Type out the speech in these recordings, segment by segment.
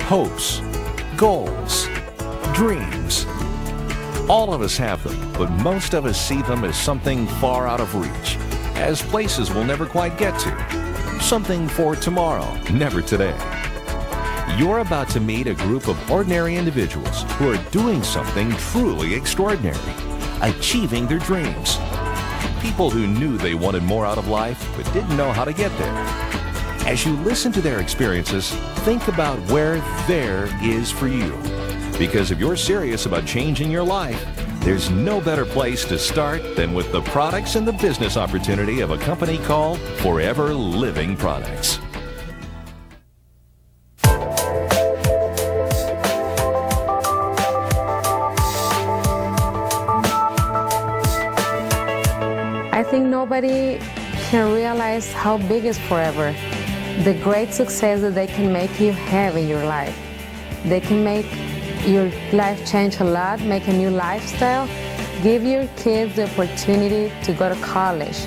hopes, goals, dreams. All of us have them, but most of us see them as something far out of reach, as places we'll never quite get to. Something for tomorrow, never today. You're about to meet a group of ordinary individuals who are doing something truly extraordinary, achieving their dreams. People who knew they wanted more out of life but didn't know how to get there. As you listen to their experiences, think about where there is for you. Because if you're serious about changing your life, there's no better place to start than with the products and the business opportunity of a company called Forever Living Products. I think nobody can realize how big is Forever. The great success that they can make you have in your life. They can make your life change a lot, make a new lifestyle, give your kids the opportunity to go to college.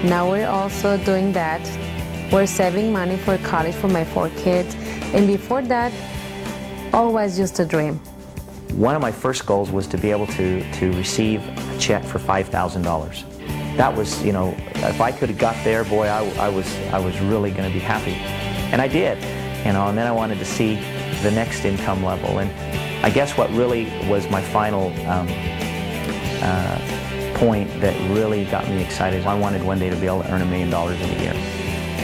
Now we're also doing that. We're saving money for college for my 4 kids. And before that, always just a dream. One of my first goals was to be able to receive a check for $5,000. That was, you know, if I could have got there, boy, I was really going to be happy. And I did, you know, and then I wanted to see the next income level. And I guess what really was my final point that really got me excited, I wanted one day to be able to earn $1 million in a year.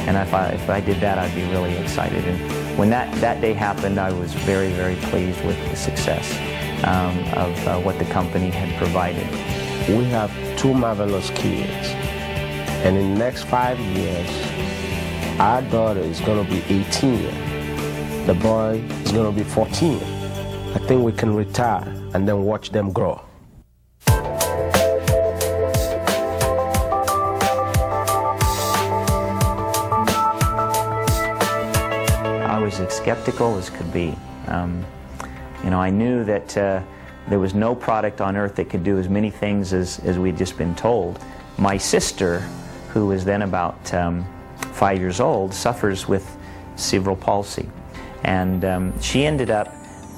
And if I did that, I'd be really excited. And when that day happened, I was very, very pleased with the success of what the company had provided. We have 2 marvelous kids, and in the next 5 years, our daughter is going to be 18. The boy is going to be 14. I think we can retire and then watch them grow. I was as skeptical as could be. You know, I knew that there was no product on earth that could do as many things as we'd just been told. My sister, who was then about 5 years old, suffers with cerebral palsy. And she ended up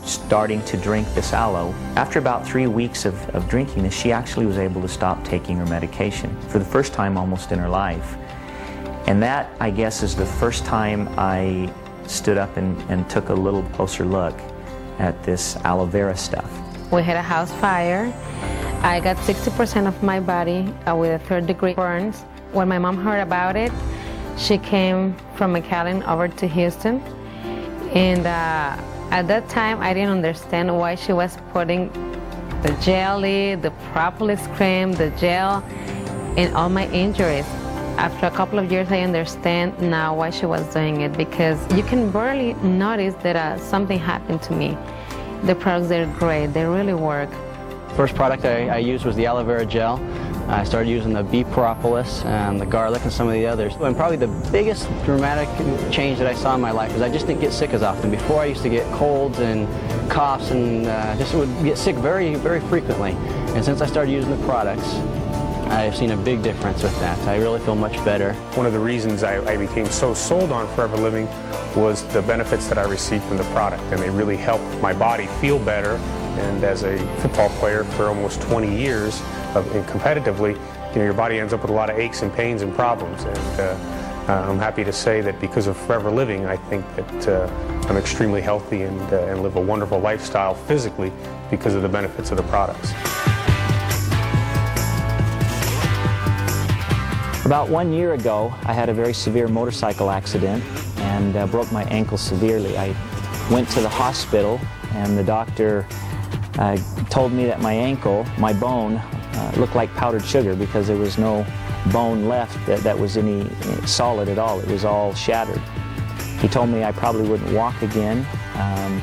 starting to drink this aloe. After about 3 weeks of drinking this, she actually was able to stop taking her medication for the first time almost in her life. And that, I guess, is the first time I stood up and took a little closer look at this aloe vera stuff. We had a house fire. I got 60% of my body with a 3rd-degree burns. When my mom heard about it, she came from McAllen over to Houston. And at that time, I didn't understand why she was putting the jelly, the propolis cream, the gel in all my injuries. After a couple of years, I understand now why she was doing it, because you can barely notice that something happened to me. The products, they're great. They really work. First product I used was the aloe vera gel. I started using the bee propolis and the garlic and some of the others. And probably the biggest dramatic change that I saw in my life is I just didn't get sick as often. Before I used to get colds and coughs and just would get sick very, very frequently. And since I started using the products, I've seen a big difference with that. I really feel much better. One of the reasons I became so sold on Forever Living was the benefits that I received from the product, and they really helped my body feel better. And as a football player for almost 20 years and competitively, you know, your body ends up with a lot of aches and pains and problems. And I'm happy to say that because of Forever Living, I think that I'm extremely healthy and live a wonderful lifestyle physically because of the benefits of the products. About 1 year ago, I had a very severe motorcycle accident and broke my ankle severely. I went to the hospital and the doctor told me that my ankle, my bone, looked like powdered sugar because there was no bone left that was any solid at all. It was all shattered. He told me I probably wouldn't walk again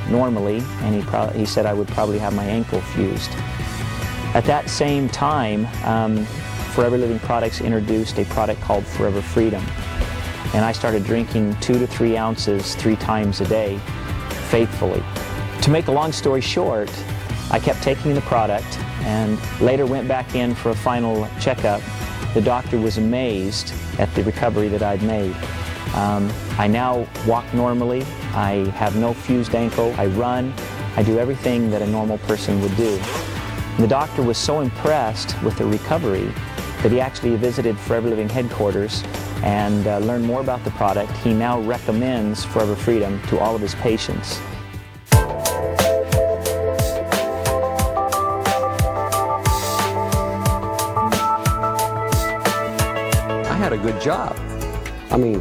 normally, and he said I would probably have my ankle fused. At that same time, Forever Living Products introduced a product called Forever Freedom. And I started drinking 2 to 3 ounces 3 times a day, faithfully. To make a long story short, I kept taking the product and later went back in for a final checkup. The doctor was amazed at the recovery that I'd made. I now walk normally, I have no fused ankle. I run. I do everything that a normal person would do. The doctor was so impressed with the recovery that he actually visited Forever Living headquarters and learned more about the product. He now recommends Forever Freedom to all of his patients. I had a good job. I mean,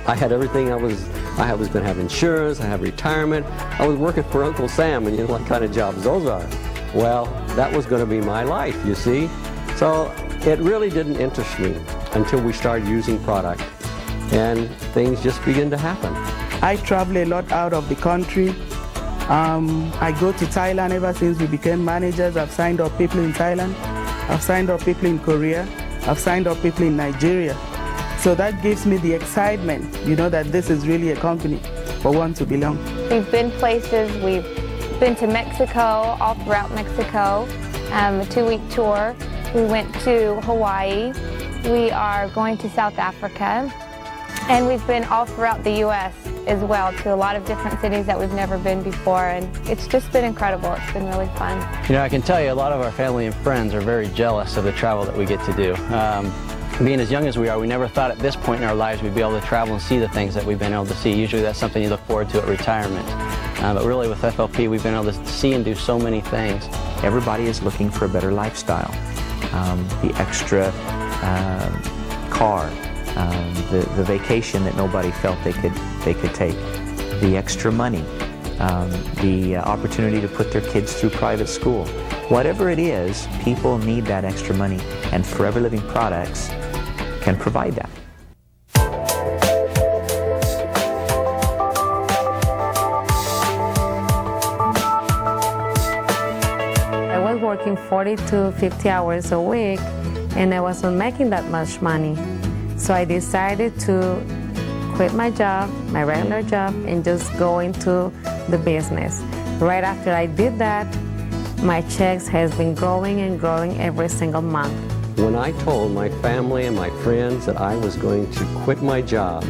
I had everything. I was going to have insurance, I have retirement. I was working for Uncle Sam, and you know what kind of jobs those are. Well, that was going to be my life, you see. So it really didn't interest me until we started using product, and things just began to happen. I travel a lot out of the country. I go to Thailand ever since we became managers. I've signed up people in Thailand. I've signed up people in Korea. I've signed up people in Nigeria. So that gives me the excitement, you know, that this is really a company for one to belong. We've been places, we've been to Mexico, all throughout Mexico, a 2-week tour. We went to Hawaii. We are going to South Africa. And we've been all throughout the U.S. as well, to a lot of different cities that we've never been before. And it's just been incredible. It's been really fun. You know, I can tell you a lot of our family and friends are very jealous of the travel that we get to do. Being as young as we are, we never thought at this point in our lives we'd be able to travel and see the things that we've been able to see. Usually that's something you look forward to at retirement. But really with FLP, we've been able to see and do so many things. Everybody is looking for a better lifestyle. The extra car, the vacation that nobody felt they could take, the extra money, the opportunity to put their kids through private school. Whatever it is, people need that extra money, and Forever Living products can provide that. I was working 40 to 50 hours a week, and I wasn't making that much money. So I decided to quit my job, my regular job, and just go into the business. Right after I did that, my checks has been growing and growing every single month. When I told my family and my friends that I was going to quit my job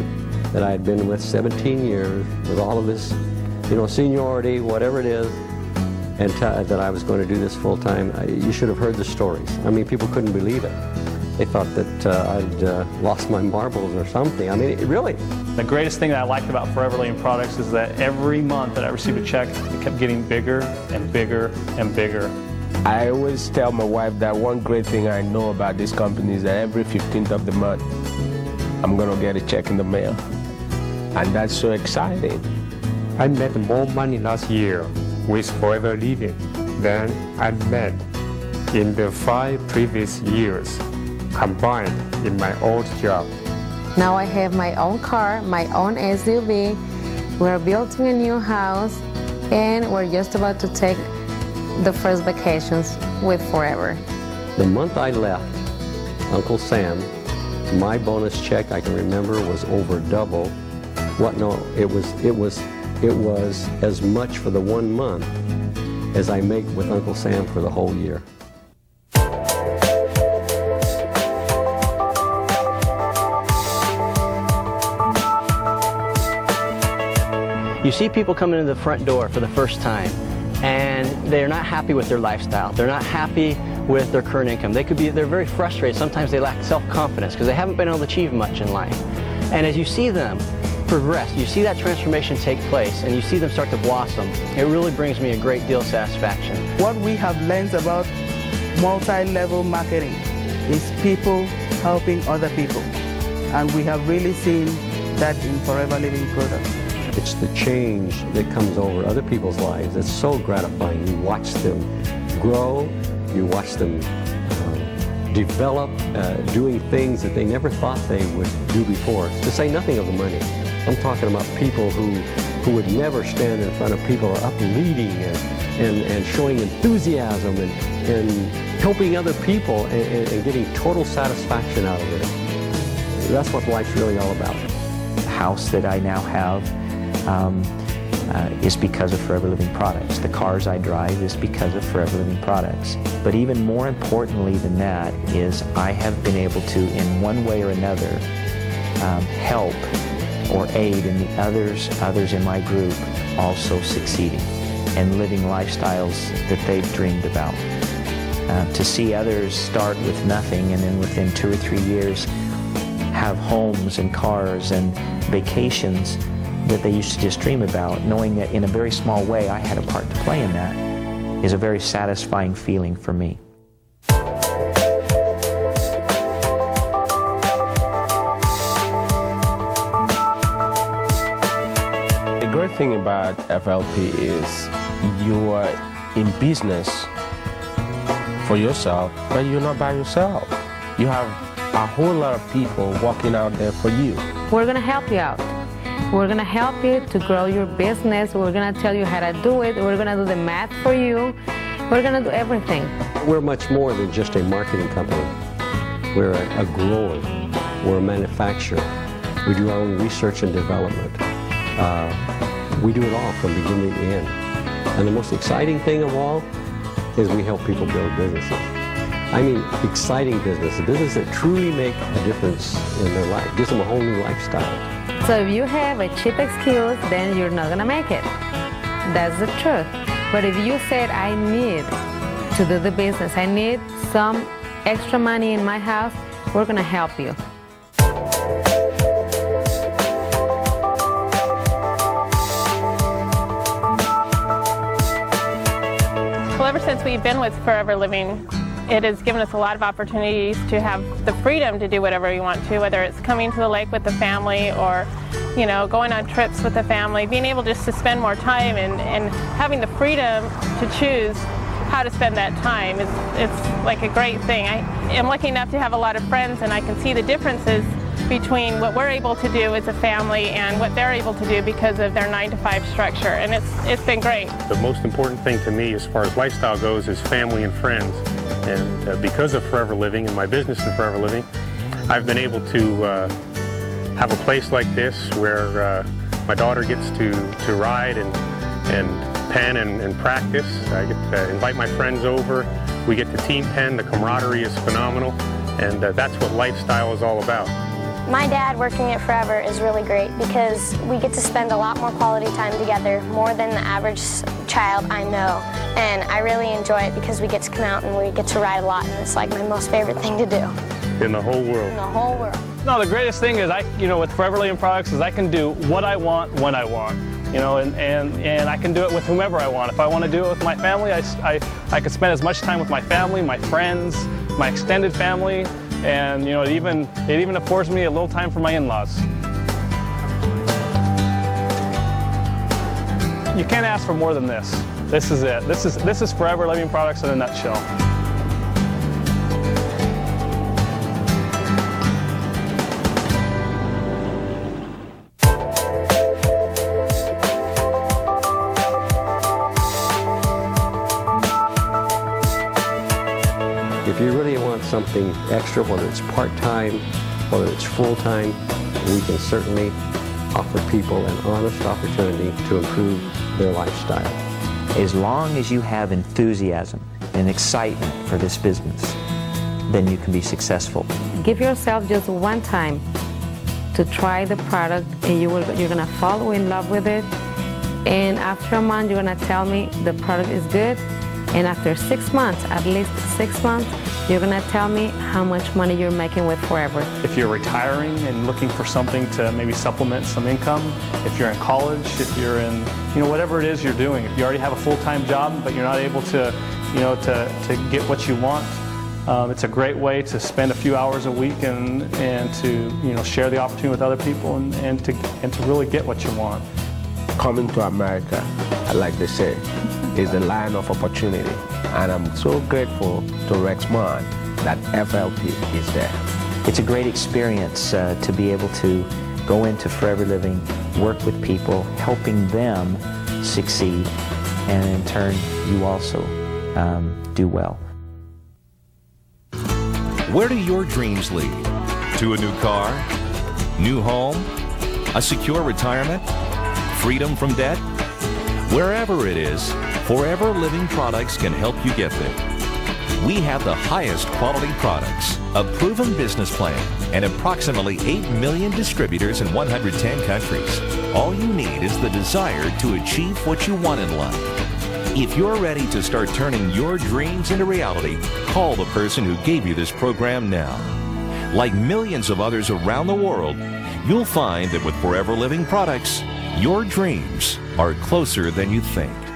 that I had been with 17 years with all of this, you know, seniority, whatever it is, and that I was going to do this full time, you should have heard the stories. I mean, people couldn't believe it. They thought that I'd lost my marbles or something. I mean, really. The greatest thing that I liked about Forever Living products is that every month that I received a check, it kept getting bigger and bigger and bigger. I always tell my wife that one great thing I know about this company is that every 15th of the month, I'm going to get a check in the mail. And that's so exciting. I made more money last year with Forever Living than I made in the 5 previous years combined in my old job. Now I have my own car, my own SUV. We're building a new house, and we're just about to take the first vacations with Forever. The month I left Uncle Sam, my bonus check I can remember was over double. It was as much for the 1 month as I make with Uncle Sam for the whole year. You see people coming in the front door for the first time, and they're not happy with their lifestyle. They're not happy with their current income. They're very frustrated. Sometimes they lack self-confidence because they haven't been able to achieve much in life. And as you see them progress, you see that transformation take place, and you see them start to blossom, it really brings me a great deal of satisfaction. What we have learned about multi-level marketing is people helping other people. And we have really seen that in Forever Living products. It's the change that comes over other people's lives. It's so gratifying. You watch them grow, you watch them develop, doing things that they never thought they would do before, to say nothing of the money. I'm talking about people who would never stand in front of people, are up leading and showing enthusiasm and helping other people and getting total satisfaction out of it. That's what life's really all about. The house that I now have is because of Forever Living products. The cars I drive is because of Forever Living products. But even more importantly than that is I have been able to, in one way or another, help or aid in the others in my group also succeeding and living lifestyles that they've dreamed about. To see others start with nothing and then within 2 or 3 years have homes and cars and vacations that they used to just dream about, knowing that in a very small way I had a part to play in that, is a very satisfying feeling for me. The great thing about FLP is you are in business for yourself, but you're not by yourself. You have a whole lot of people working out there for you. We're going to help you out. We're going to help you to grow your business. We're going to tell you how to do it. We're going to do the math for you. We're going to do everything. We're much more than just a marketing company. We're a grower. We're a manufacturer. We do our own research and development. We do it all from beginning to end. And the most exciting thing of all is we help people build businesses. I mean, exciting businesses that truly make a difference in their life, gives them a whole new lifestyle. So if you have a cheap excuse, then you're not going to make it. That's the truth. But if you said, I need to do the business, I need some extra money in my house, we're going to help you. Well, ever since we've been with Forever Living, it has given us a lot of opportunities to have the freedom to do whatever we want to, whether it's coming to the lake with the family or, you know, going on trips with the family, being able just to spend more time and having the freedom to choose how to spend that time. It's like a great thing. I am lucky enough to have a lot of friends, and I can see the differences between what we're able to do as a family and what they're able to do because of their 9-to-5 structure, and it's been great. The most important thing to me as far as lifestyle goes is family and friends, and because of Forever Living and my business in Forever Living, I've been able to have a place like this where my daughter gets to ride and pen and practice. I get to invite my friends over. We get to team pen. The camaraderie is phenomenal, and that's what lifestyle is all about. My dad working at Forever is really great because we get to spend a lot more quality time together, more than the average child I know. And I really enjoy it because we get to come out and we get to ride a lot, and it's like my most favorite thing to do. In the whole world. In the whole world. No, the greatest thing is with Forever Living products is I can do what I want when I want. You know, and I can do it with whomever I want. If I want to do it with my family, I could spend as much time with my family, my friends, my extended family, and you know, it even affords me a little time for my in-laws. You can't ask for more than this. This is it. This is Forever Living products in a nutshell. If you really want something extra, whether it's part-time, whether it's full-time, we can certainly offer people an honest opportunity to improve their lifestyle. As long as you have enthusiasm and excitement for this business, then you can be successful. Give yourself just one time to try the product, and you're going to fall in love with it. And after a month, you're going to tell me the product is good. And after 6 months, at least 6 months, you're going to tell me how much money you're making with Forever. If you're retiring and looking for something to maybe supplement some income, if you're in college, if you're in, you know, whatever it is you're doing, if you already have a full-time job but you're not able to, you know, to get what you want, it's a great way to spend a few hours a week and to, you know, share the opportunity with other people and to really get what you want. Coming to America, like they say, is the land of opportunity. And I'm so grateful to Rexmont that FLP is there. It's a great experience to be able to go into Forever Living, work with people, helping them succeed, and in turn, you also do well. Where do your dreams lead? To a new car? New home? A secure retirement? Freedom from debt? Wherever it is, Forever Living products can help you get there. We have the highest quality products, a proven business plan, and approximately 8 million distributors in 110 countries. All you need is the desire to achieve what you want in life. If you're ready to start turning your dreams into reality, call the person who gave you this program now. Like millions of others around the world, you'll find that with Forever Living products, your dreams are closer than you think.